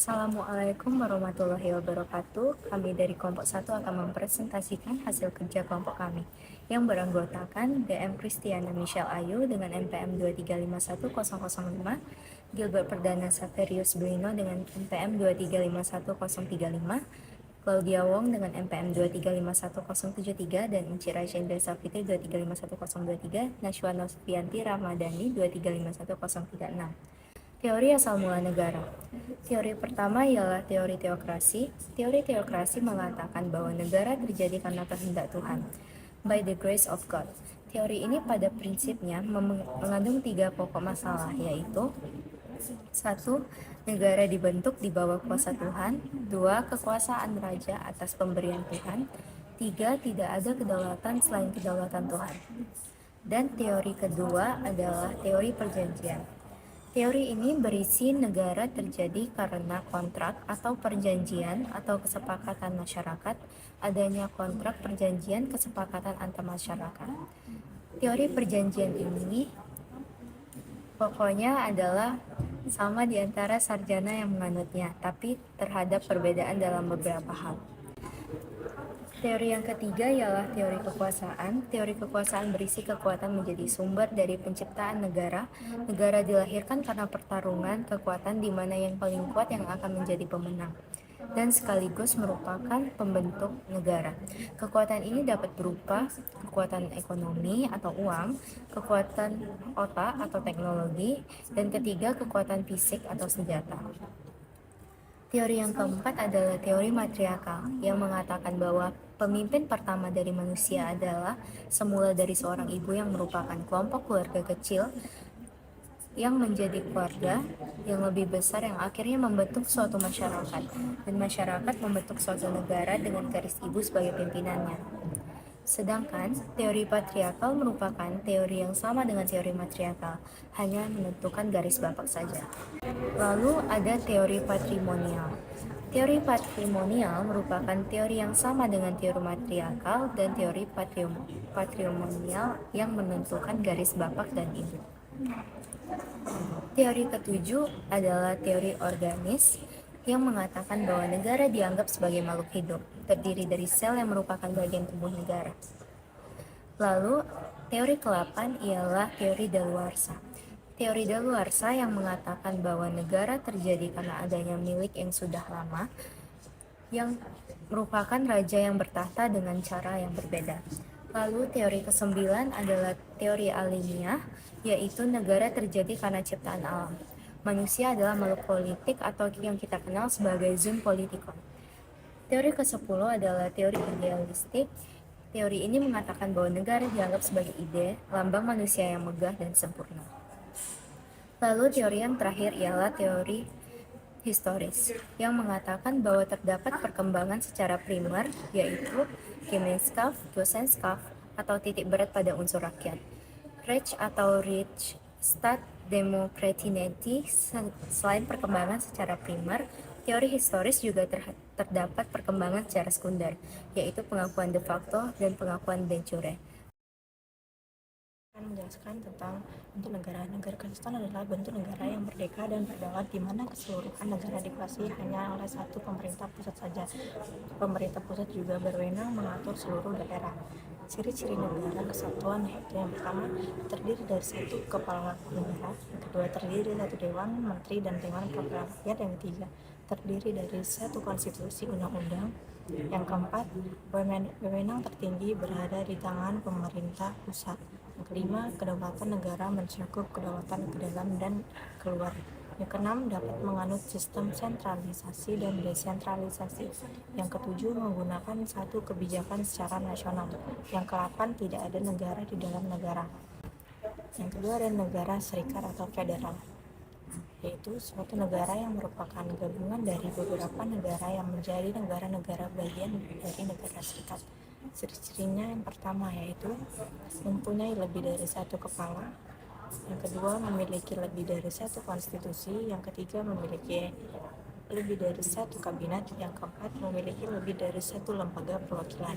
Assalamualaikum warahmatullahi wabarakatuh. Kami dari kelompok 1 akan mempresentasikan hasil kerja kelompok kami yang beranggotakan DM Kristiana Michelle Ayu dengan NPM 2351005, Gilbert Perdana Saverius Bruno dengan NPM 2351035, Claudia Wong dengan NPM 2351073 dan Inci Raisya Indra Safitri 2351023, Nashwa Novianti Ramadhani 2351036. Teori asal mula negara. Teori pertama ialah teori teokrasi. Teori teokrasi mengatakan bahwa negara terjadi karena kehendak Tuhan, by the grace of God. Teori ini pada prinsipnya mengandung 3 pokok masalah, yaitu 1. Negara dibentuk di bawah kuasa Tuhan. 2. Kekuasaan raja atas pemberian Tuhan. 3. Tidak ada kedaulatan selain kedaulatan Tuhan. Dan teori kedua adalah teori perjanjian. Teori ini berisi negara terjadi karena kontrak atau perjanjian atau kesepakatan masyarakat, adanya kontrak perjanjian kesepakatan antar masyarakat. Teori perjanjian ini pokoknya adalah sama di antara sarjana yang menganutnya, tapi terhadap perbedaan dalam beberapa hal. Teori yang ketiga ialah teori kekuasaan. Teori kekuasaan berisi kekuatan menjadi sumber dari penciptaan negara. Negara dilahirkan karena pertarungan kekuatan di mana yang paling kuat yang akan menjadi pemenang dan sekaligus merupakan pembentuk negara. Kekuatan ini dapat berupa kekuatan ekonomi atau uang, kekuatan otak atau teknologi, dan ketiga kekuatan fisik atau senjata. Teori yang keempat adalah teori matriarkal yang mengatakan bahwa pemimpin pertama dari manusia adalah semula dari seorang ibu yang merupakan kelompok keluarga kecil yang menjadi keluarga yang lebih besar yang akhirnya membentuk suatu masyarakat, dan masyarakat membentuk suatu negara dengan garis ibu sebagai pimpinannya. Sedangkan teori patriarkal merupakan teori yang sama dengan teori matriarkal, hanya menentukan garis bapak saja. Lalu ada teori patrimonial. Teori patrimonial merupakan teori yang sama dengan teori matriarkal dan teori patrimonial yang menentukan garis bapak dan ibu. Teori ketujuh adalah teori organis yang mengatakan bahwa negara dianggap sebagai makhluk hidup, terdiri dari sel yang merupakan bagian tubuh negara. Lalu, teori ke-8 ialah teori daluarsa. Teori daluarsa yang mengatakan bahwa negara terjadi karena adanya milik yang sudah lama, yang merupakan raja yang bertahta dengan cara yang berbeda. Lalu teori ke-9 adalah teori alimiah, yaitu negara terjadi karena ciptaan alam. Manusia adalah makhluk politik atau yang kita kenal sebagai zoon politikon. Teori ke-10 adalah teori idealistik. Teori ini mengatakan bahwa negara dianggap sebagai ide, lambang manusia yang megah dan sempurna. Lalu teori yang terakhir ialah teori historis, yang mengatakan bahwa terdapat perkembangan secara primer, yaitu Gemeinschaft, Gesellschaft, atau titik berat pada unsur rakyat, Reich atau Rechtsstaat, Demokratie. Selain perkembangan secara primer, teori historis juga terdapat perkembangan secara sekunder, yaitu pengakuan de facto dan pengakuan de jure. Menjelaskan tentang bentuk negara. Negara Kristen adalah bentuk negara yang merdeka dan berdaulat, di mana keseluruhan negara dikuasai hanya oleh satu pemerintah pusat saja. Pemerintah pusat juga berwenang mengatur seluruh daerah. Ciri-ciri negara kesatuan yaitu yang pertama, terdiri dari satu kepala negara, yang kedua terdiri dari satu dewan menteri dan dewan perwakilan rakyat, yang ketiga terdiri dari satu konstitusi undang-undang, yang keempat wewenang tertinggi berada di tangan pemerintah pusat. Yang kelima, kedaulatan negara mencakup kedaulatan ke dalam dan keluar. Yang keenam, dapat menganut sistem sentralisasi dan desentralisasi. Yang ketujuh, menggunakan satu kebijakan secara nasional. Yang ke-8, tidak ada negara di dalam negara. Yang kedua ada negara serikat atau federal, yaitu suatu negara yang merupakan gabungan dari beberapa negara yang menjadi negara-negara bagian dari negara serikat. Ciri-cirinya yang pertama yaitu mempunyai lebih dari satu kepala, yang kedua memiliki lebih dari satu konstitusi, yang ketiga memiliki lebih dari satu kabinet, yang keempat memiliki lebih dari satu lembaga perwakilan.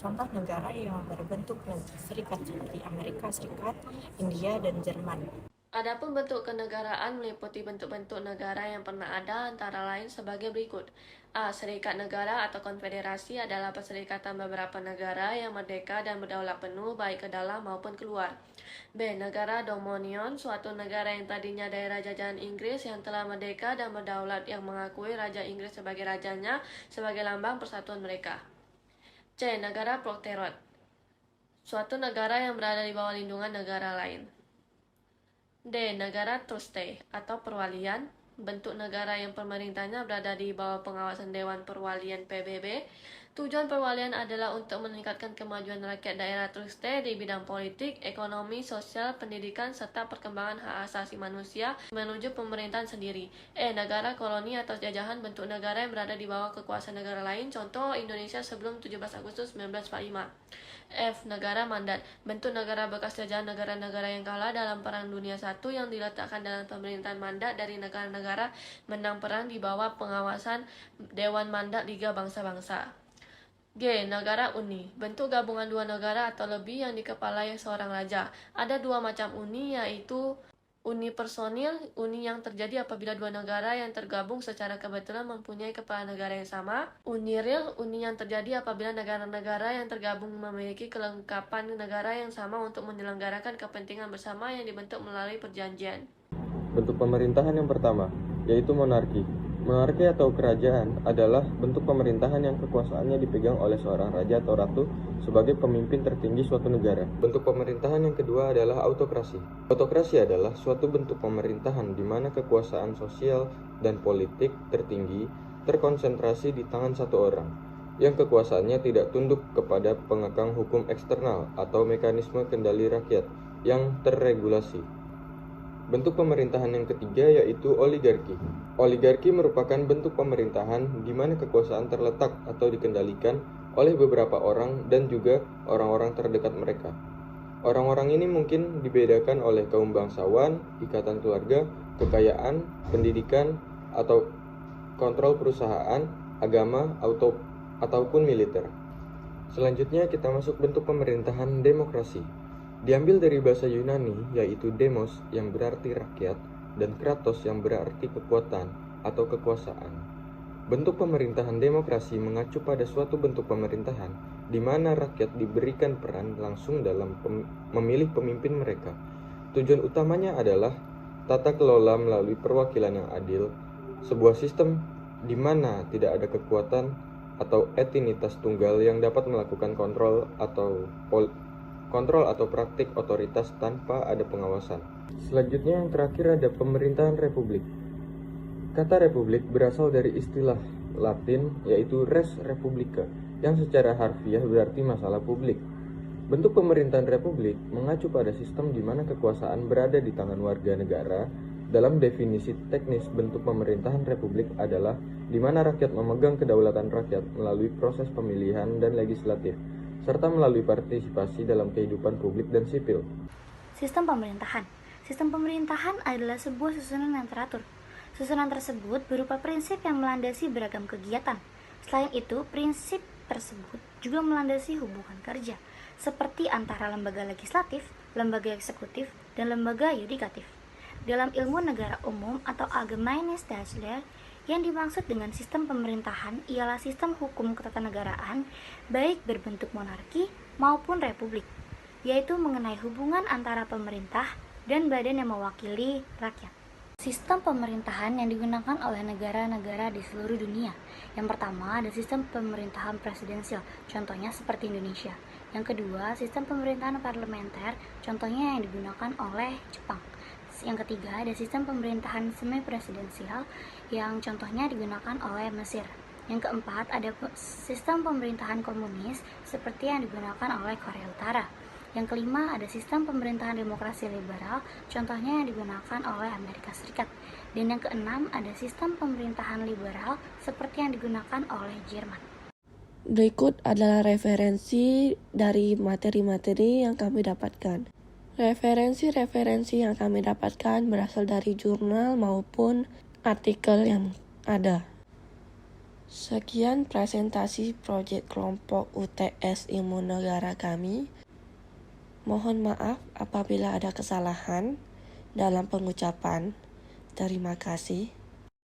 Contoh negara yang berbentuk serikat seperti Amerika Serikat, India, dan Jerman. Adapun bentuk kenegaraan meliputi bentuk-bentuk negara yang pernah ada antara lain sebagai berikut. A. Serikat negara atau konfederasi adalah perserikatan beberapa negara yang merdeka dan berdaulat penuh baik ke dalam maupun keluar. B. Negara dominion, suatu negara yang tadinya daerah jajahan Inggris yang telah merdeka dan berdaulat yang mengakui Raja Inggris sebagai rajanya sebagai lambang persatuan mereka. C. Negara protectorate, suatu negara yang berada di bawah lindungan negara lain. D. Negara trustee atau perwalian, bentuk negara yang pemerintahnya berada di bawah pengawasan Dewan Perwalian PBB. Tujuan perwalian adalah untuk meningkatkan kemajuan rakyat daerah trustee di bidang politik, ekonomi, sosial, pendidikan, serta perkembangan hak asasi manusia menuju pemerintahan sendiri. E. Negara koloni atau jajahan, bentuk negara yang berada di bawah kekuasaan negara lain, contoh Indonesia sebelum 17 Agustus 1945. F. Negara mandat, bentuk negara bekas jajahan negara-negara yang kalah dalam Perang Dunia I yang diletakkan dalam pemerintahan mandat dari negara-negara menang perang di bawah pengawasan Dewan Mandat Liga Bangsa-Bangsa. G. Negara uni, bentuk gabungan dua negara atau lebih yang dikepalai seorang raja. Ada dua macam uni, yaitu uni personil, uni yang terjadi apabila dua negara yang tergabung secara kebetulan mempunyai kepala negara yang sama. Uni real, uni yang terjadi apabila negara-negara yang tergabung memiliki kelengkapan negara yang sama untuk menyelenggarakan kepentingan bersama yang dibentuk melalui perjanjian. Bentuk pemerintahan yang pertama, yaitu monarki. Monarki atau kerajaan adalah bentuk pemerintahan yang kekuasaannya dipegang oleh seorang raja atau ratu sebagai pemimpin tertinggi suatu negara. Bentuk pemerintahan yang kedua adalah autokrasi. Autokrasi adalah suatu bentuk pemerintahan di mana kekuasaan sosial dan politik tertinggi terkonsentrasi di tangan satu orang, yang kekuasaannya tidak tunduk kepada pengekang hukum eksternal atau mekanisme kendali rakyat yang terregulasi. Bentuk pemerintahan yang ketiga yaitu oligarki. Oligarki merupakan bentuk pemerintahan di mana kekuasaan terletak atau dikendalikan oleh beberapa orang dan juga orang-orang terdekat mereka. Orang-orang ini mungkin dibedakan oleh kaum bangsawan, ikatan keluarga, kekayaan, pendidikan, atau kontrol perusahaan, agama, ataupun militer. Selanjutnya kita masuk bentuk pemerintahan demokrasi. Diambil dari bahasa Yunani, yaitu demos yang berarti rakyat dan kratos yang berarti kekuatan atau kekuasaan. Bentuk pemerintahan demokrasi mengacu pada suatu bentuk pemerintahan di mana rakyat diberikan peran langsung dalam memilih pemimpin mereka. Tujuan utamanya adalah tata kelola melalui perwakilan yang adil, sebuah sistem di mana tidak ada kekuatan atau entinitas tunggal yang dapat melakukan kontrol atau praktik otoritas tanpa ada pengawasan. Selanjutnya yang terakhir ada pemerintahan republik. Kata republik berasal dari istilah Latin yaitu res publica yang secara harfiah berarti masalah publik. Bentuk pemerintahan republik mengacu pada sistem di mana kekuasaan berada di tangan warga negara. Dalam definisi teknis bentuk pemerintahan republik adalah di mana rakyat memegang kedaulatan rakyat melalui proses pemilihan dan legislatif, serta melalui partisipasi dalam kehidupan publik dan sipil. Sistem pemerintahan. Sistem pemerintahan adalah sebuah susunan yang teratur. Susunan tersebut berupa prinsip yang melandasi beragam kegiatan. Selain itu, prinsip tersebut juga melandasi hubungan kerja, seperti antara lembaga legislatif, lembaga eksekutif, dan lembaga yudikatif. Dalam ilmu negara umum atau Allgemeine Rechtslehre, yang dimaksud dengan sistem pemerintahan ialah sistem hukum ketatanegaraan baik berbentuk monarki maupun republik, yaitu mengenai hubungan antara pemerintah dan badan yang mewakili rakyat. Sistem pemerintahan yang digunakan oleh negara-negara di seluruh dunia. Yang pertama ada sistem pemerintahan presidensial, contohnya seperti Indonesia. Yang kedua, sistem pemerintahan parlementer, contohnya yang digunakan oleh Jepang. Yang ketiga, ada sistem pemerintahan semi-presidensial yang contohnya digunakan oleh Mesir. Yang keempat, ada sistem pemerintahan komunis seperti yang digunakan oleh Korea Utara. Yang kelima, ada sistem pemerintahan demokrasi liberal, contohnya yang digunakan oleh Amerika Serikat. Dan yang keenam, ada sistem pemerintahan liberal seperti yang digunakan oleh Jerman. Berikut adalah referensi dari materi-materi yang kami dapatkan. Referensi-referensi yang kami dapatkan berasal dari jurnal maupun artikel yang ada. Sekian presentasi proyek kelompok UTS Ilmu Negara kami. Mohon maaf apabila ada kesalahan. dalam pengucapan terima kasih